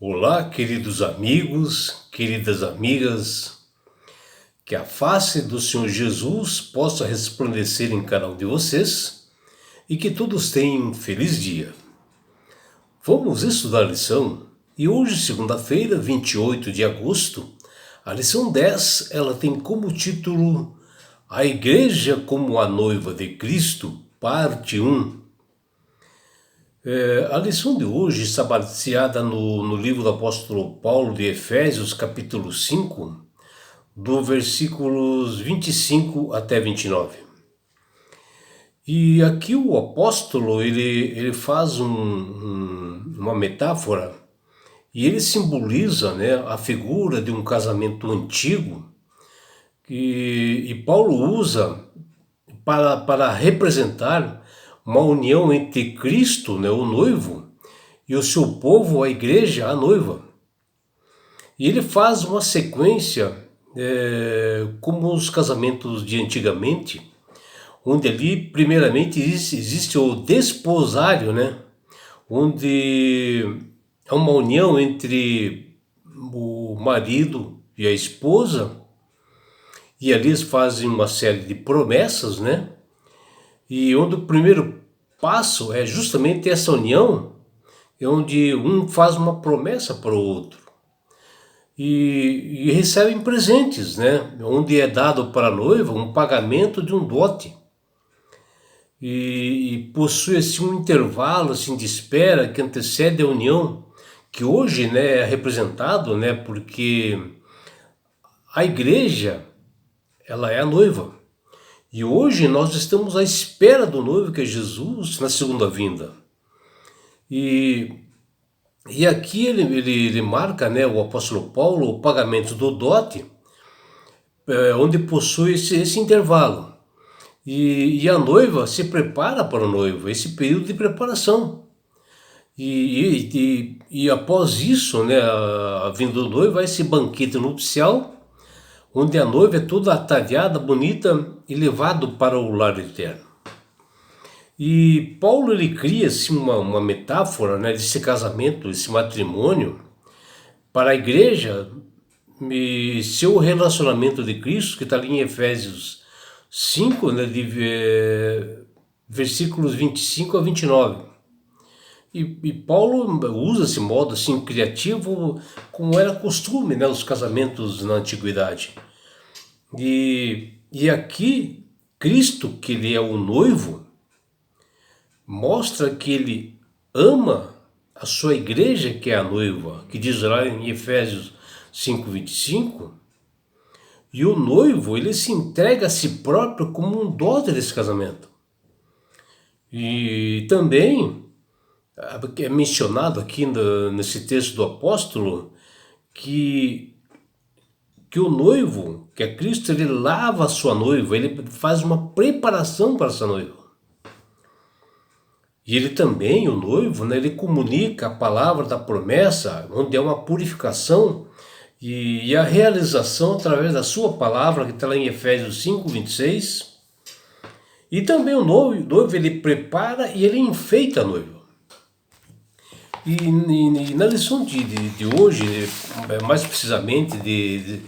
Olá, queridos amigos, queridas amigas, que a face do Senhor Jesus possa resplandecer em cada um de vocês e que todos tenham um feliz dia. Vamos estudar a lição e hoje, segunda-feira, 28 de agosto, a lição 10, ela tem como título A Igreja como a Noiva de Cristo, parte 1. A lição de hoje está baseada no livro do apóstolo Paulo de Efésios, capítulo 5, do versículos 25 até 29. E aqui o apóstolo ele faz uma metáfora e ele simboliza, né, a figura de um casamento antigo e Paulo usa para representar uma união entre Cristo, né, o noivo, e o seu povo, a igreja, a noiva. E ele faz uma sequência como os casamentos de antigamente, onde ali primeiramente existe o desposário, né, onde é uma união entre o marido e a esposa, e ali eles fazem uma série de promessas, né? E onde o primeiro passo é justamente essa união, onde um faz uma promessa para o outro e recebem presentes, né? Onde é dado para a noiva um pagamento de um dote e possui assim um intervalo assim de espera que antecede a união, que hoje, né, é representado, né? Porque a igreja ela é a noiva. E hoje nós estamos à espera do noivo, que é Jesus, na segunda vinda. E aqui ele marca, né, o apóstolo Paulo, o pagamento do dote, onde possui esse intervalo. E a noiva se prepara para o noivo, esse período de preparação. E após isso, né, a vinda do noivo, vai esse banquete nupcial, onde a noiva é toda ataviada, bonita e levado para o lar eterno. E Paulo ele cria assim, uma metáfora, né, desse casamento, desse matrimônio, para a igreja e seu relacionamento de Cristo, que está ali em Efésios 5, né, versículos 25 a 29. E Paulo usa esse modo assim criativo, como era costume, né, os casamentos na antiguidade. E aqui Cristo, que ele é o noivo, mostra que ele ama a sua igreja, que é a noiva, que diz lá em Efésios 5:25, e o noivo ele se entrega a si próprio como um dote desse casamento. E também é mencionado aqui nesse texto do apóstolo que o noivo, que é Cristo, ele lava a sua noiva, ele faz uma preparação para essa noiva. E ele também, o noivo, né, ele comunica a palavra da promessa, onde é uma purificação e a realização através da sua palavra, que está lá em Efésios 5:26. E também o noivo ele prepara e ele enfeita a noiva. E na lição de hoje, mais precisamente de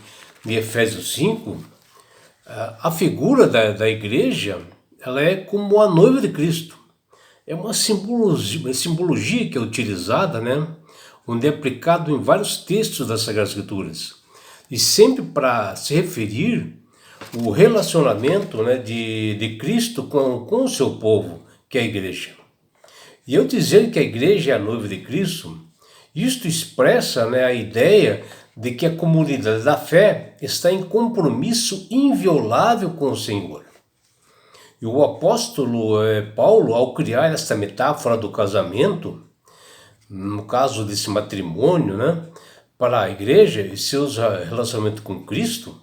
Efésios 5, a figura da igreja, ela é como a noiva de Cristo. É uma simbologia que é utilizada, né, onde é aplicado em vários textos das Sagradas Escrituras. E sempre para se referir o relacionamento, né, de Cristo com o seu povo, que é a igreja. E eu dizer que a igreja é a noiva de Cristo, isto expressa, né, a ideia de que a comunidade da fé está em compromisso inviolável com o Senhor. E o apóstolo Paulo, ao criar essa metáfora do casamento, no caso desse matrimônio, né, para a igreja e seus relacionamentos com Cristo,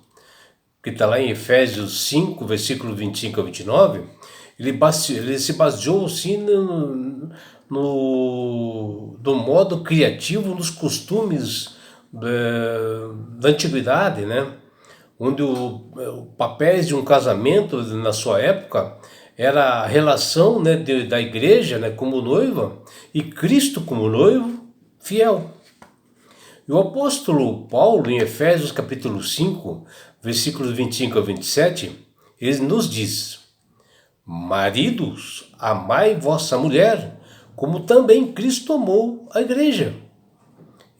que está lá em Efésios 5, versículo 25 a 29, ele se baseou assim do modo criativo nos costumes da antiguidade, né? Onde o papéis de um casamento na sua época era a relação, né, da igreja, né, como noiva e Cristo como noivo fiel. E o apóstolo Paulo, em Efésios capítulo 5, versículos 25 a 27, ele nos diz: maridos, amai vossa mulher, como também Cristo amou a igreja,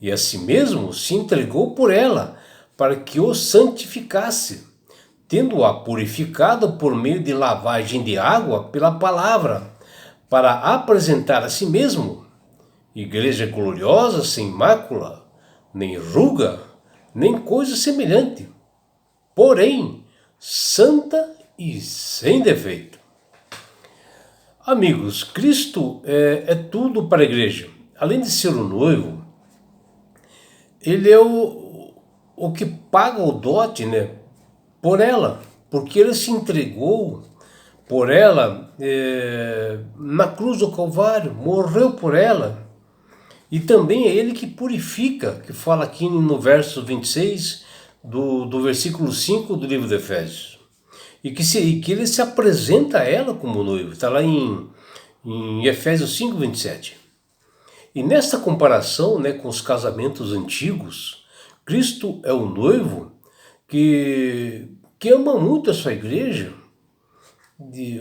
e a si mesmo se entregou por ela, para que o santificasse, tendo-a purificado por meio de lavagem de água pela palavra, para apresentar a si mesmo igreja gloriosa, sem mácula, nem ruga, nem coisa semelhante, porém santa e sem defeito. Amigos, Cristo é tudo para a igreja. Além de ser o noivo, ele é o que paga o dote, né, por ela, porque ele se entregou por ela na cruz do Calvário, morreu por ela. E também é ele que purifica, que fala aqui no verso 26 do versículo 5 do livro de Efésios. E que ele se apresenta a ela como noivo, está lá em Efésios 5, 27. E nesta comparação, né, com os casamentos antigos, Cristo é o noivo que ama muito a sua igreja,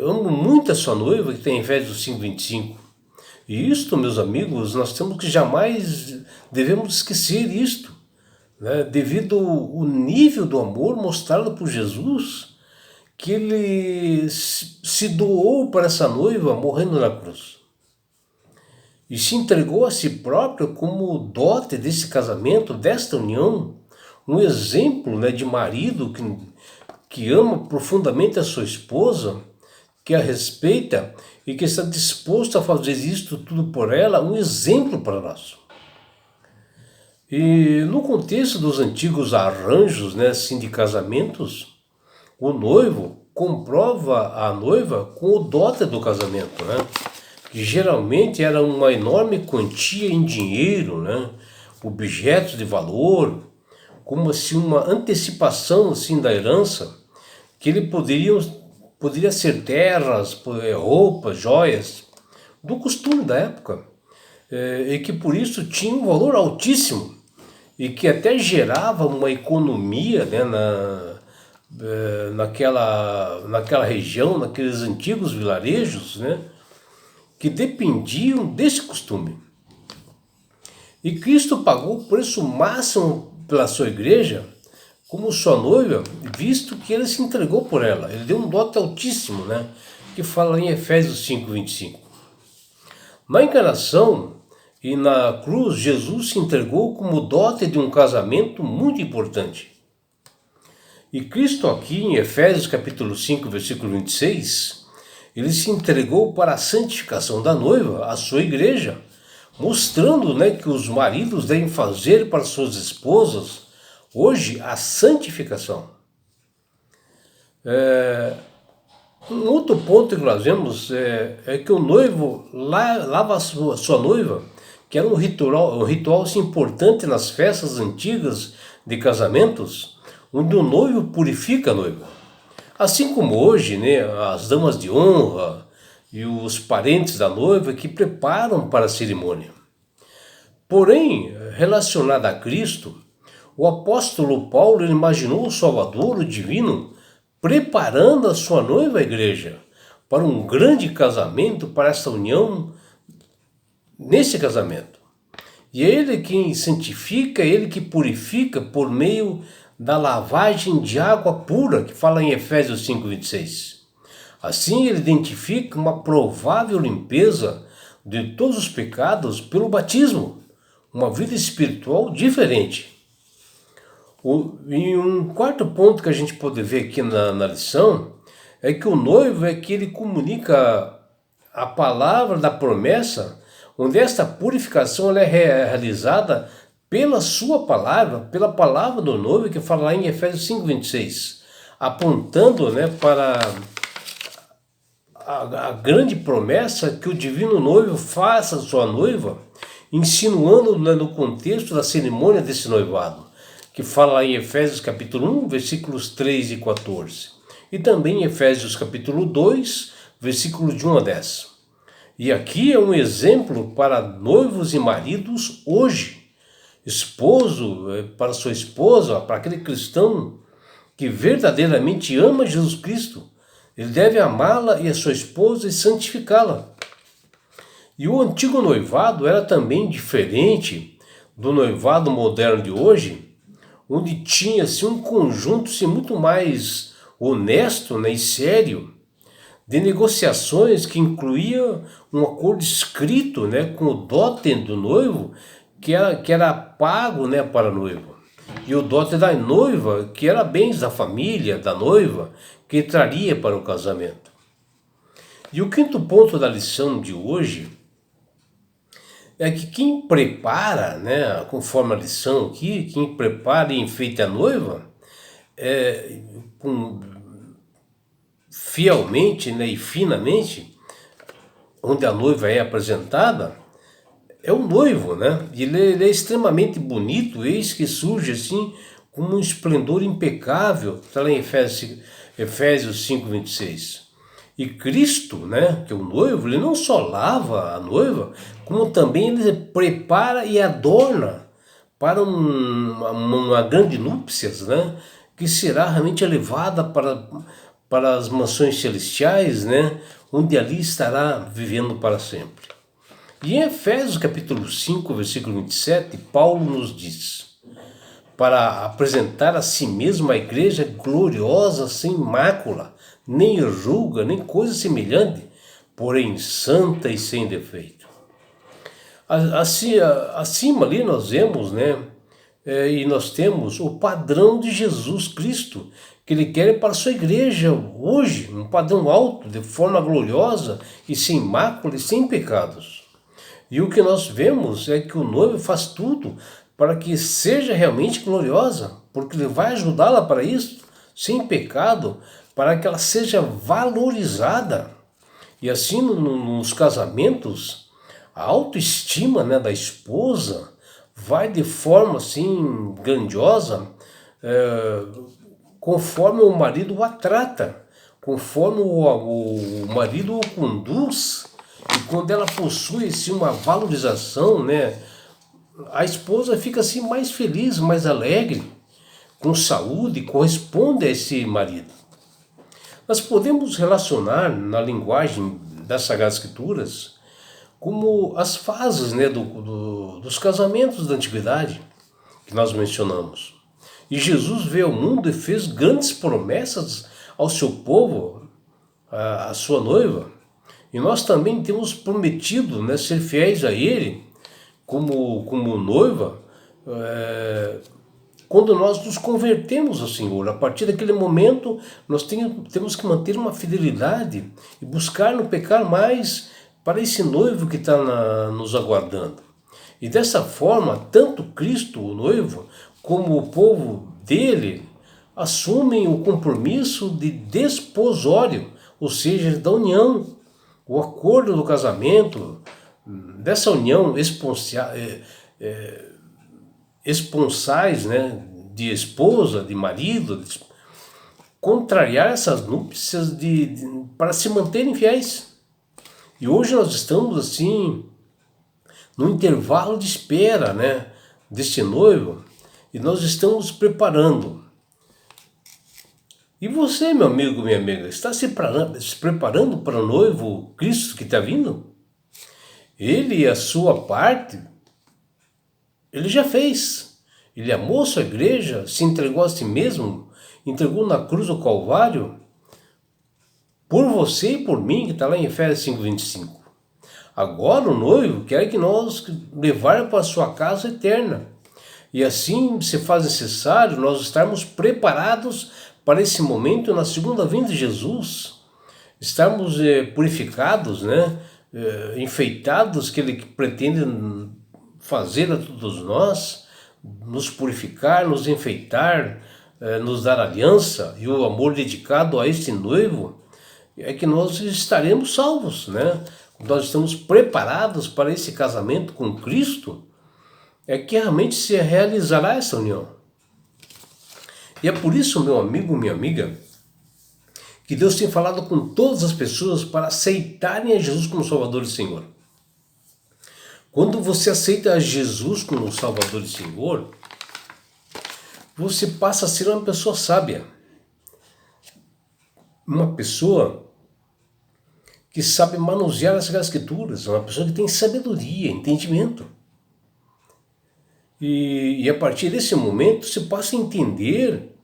ama muito a sua noiva, que tem Efésios 5, 25. E isto, meus amigos, nós temos que jamais devemos esquecer isto, né, devido ao nível do amor mostrado por Jesus, que ele se doou para essa noiva morrendo na cruz. E se entregou a si próprio como dote desse casamento, desta união, um exemplo, né, de marido que ama profundamente a sua esposa, que a respeita e que está disposto a fazer isto tudo por ela, um exemplo para nós. E no contexto dos antigos arranjos, né, assim, de casamentos, o noivo comprova a noiva com o dote do casamento, né? Que geralmente era uma enorme quantia em dinheiro, né? Objetos de valor, como assim uma antecipação assim da herança, que ele poderia ser terras, roupas, joias, do costume da época, e que por isso tinha um valor altíssimo e que até gerava uma economia, né, naquela região, naqueles antigos vilarejos, né, que dependiam desse costume. E Cristo pagou o preço máximo pela sua igreja, como sua noiva, visto que ele se entregou por ela. Ele deu um dote altíssimo, né, que fala em Efésios 5, 25. Na encarnação e na cruz, Jesus se entregou como dote de um casamento muito importante. E Cristo aqui em Efésios capítulo 5, versículo 26, ele se entregou para a santificação da noiva, a sua igreja, mostrando, né, que os maridos devem fazer para suas esposas hoje a santificação. Um outro ponto que nós vemos é que o noivo lava a sua noiva, que era um ritual assim, importante nas festas antigas de casamentos, onde o noivo purifica a noiva. Assim como hoje, né, as damas de honra e os parentes da noiva que preparam para a cerimônia. Porém, relacionada a Cristo, o apóstolo Paulo imaginou o Salvador, o divino, preparando a sua noiva, a igreja, para um grande casamento, para essa união nesse casamento. E é ele quem santifica, é ele que purifica por meio da lavagem de água pura, que fala em Efésios 5, 26. Assim ele identifica uma provável limpeza de todos os pecados pelo batismo, uma vida espiritual diferente. E um quarto ponto que a gente pode ver aqui na lição é que o noivo é que ele comunica a palavra da promessa, onde esta purificação ela é realizada pela sua palavra, pela palavra do noivo, que fala lá em Efésios 5, 26, apontando, né, para a grande promessa que o divino noivo faz à sua noiva, insinuando, né, no contexto da cerimônia desse noivado, que fala lá em Efésios capítulo 1, versículos 3 e 14, e também em Efésios capítulo 2, versículos de 1 a 10. E aqui é um exemplo para noivos e maridos hoje, esposo, para sua esposa, para aquele cristão que verdadeiramente ama Jesus Cristo, ele deve amá-la e a sua esposa e santificá-la. E o antigo noivado era também diferente do noivado moderno de hoje, onde tinha-se um conjunto muito mais honesto, né, e sério, de negociações que incluía um acordo escrito, né, com o dote do noivo, que era pago, né, para a noiva. E o dote da noiva, que era bens da família da noiva, que traria para o casamento. E o quinto ponto da lição de hoje é que quem prepara, né, conforme a lição aqui, quem prepara e enfeita a noiva, com, fielmente, né, e finamente, onde a noiva é apresentada, é o noivo, né? Ele é extremamente bonito, eis que surge assim com um esplendor impecável, está lá em Efésios 5:26. E Cristo, né, que é o noivo, ele não só lava a noiva, como também ele prepara e adorna para uma grande núpcias, né, que será realmente elevada para as mansões celestiais, né, onde ali estará vivendo para sempre. E em Efésios capítulo 5, versículo 27, Paulo nos diz: para apresentar a si mesmo a igreja gloriosa, sem mácula, nem ruga, nem coisa semelhante, porém santa e sem defeito. Assim, acima ali nós vemos, né, e nós temos o padrão de Jesus Cristo, que ele quer para a sua igreja hoje, um padrão alto, de forma gloriosa e sem mácula e sem pecados. E o que nós vemos é que o noivo faz tudo para que seja realmente gloriosa, porque ele vai ajudá-la para isso, sem pecado, para que ela seja valorizada. E assim nos casamentos, a autoestima, né, da esposa vai de forma assim grandiosa, conforme o marido a trata, conforme o marido o conduz. E quando ela possui assim, uma valorização, né, a esposa fica assim mais feliz, mais alegre, com saúde, corresponde a esse marido. Nós podemos relacionar na linguagem das Sagradas Escrituras como as fases, né, dos casamentos da antiguidade que nós mencionamos. E Jesus veio ao mundo e fez grandes promessas ao seu povo, à sua noiva. E nós também temos prometido, né, ser fiéis a Ele como noiva, quando nós nos convertemos ao Senhor. A partir daquele momento, nós temos que manter uma fidelidade e buscar não pecar mais para esse noivo que está nos aguardando. E dessa forma, tanto Cristo, o noivo, como o povo dele, assumem o compromisso de desposório, ou seja, da união, o acordo do casamento, dessa união esponsais, né, de esposa, de marido, contrariar essas núpcias para se manterem fiéis. E hoje nós estamos assim no intervalo de espera, né, deste noivo, e nós estamos preparando. E você, meu amigo, minha amiga, está se preparando para o noivo Cristo que está vindo? Ele, a sua parte, ele já fez. Ele amou sua igreja, se entregou a si mesmo, entregou na cruz do Calvário, por você e por mim, que está lá em Efésios 5:25. Agora o noivo quer que nós levar para a sua casa eterna. E assim se faz necessário nós estarmos preparados para esse momento na segunda vinda de Jesus. Estarmos purificados, né? Enfeitados, que Ele pretende fazer a todos nós, nos purificar, nos enfeitar, nos dar aliança e o amor dedicado a este noivo, é que nós estaremos salvos, né? Nós estamos preparados para esse casamento com Cristo, é que realmente se realizará essa união. E é por isso, meu amigo, minha amiga, que Deus tem falado com todas as pessoas para aceitarem a Jesus como Salvador e Senhor. Quando você aceita Jesus como Salvador e Senhor, você passa a ser uma pessoa sábia. Uma pessoa que sabe manusear as Escrituras, uma pessoa que tem sabedoria, entendimento. E a partir desse momento você passa a entender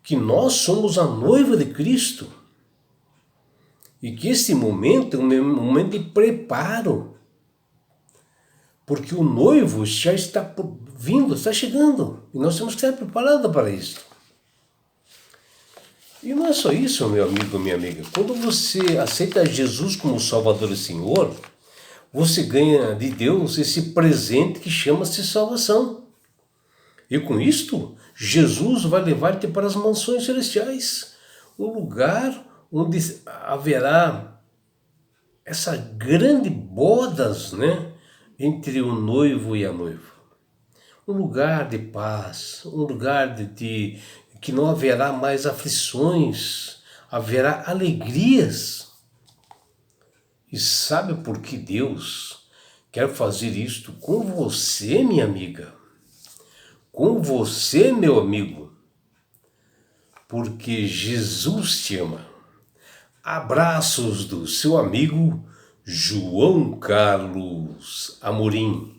que nós somos a noiva de Cristo. E que esse momento é um momento de preparo. Porque o noivo já está vindo, está chegando. E nós temos que estar preparados para isso. E não é só isso, meu amigo, minha amiga. Quando você aceita Jesus como Salvador e Senhor, você ganha de Deus esse presente que chama-se salvação. E com isto, Jesus vai levar-te para as mansões celestiais, um lugar onde haverá essa grande bodas, né, entre o noivo e a noiva. Um lugar de paz, um lugar de que não haverá mais aflições, haverá alegrias. E sabe por que Deus quer fazer isto com você, minha amiga? Com você, meu amigo? Porque Jesus te ama. Abraços do seu amigo João Carlos Amorim.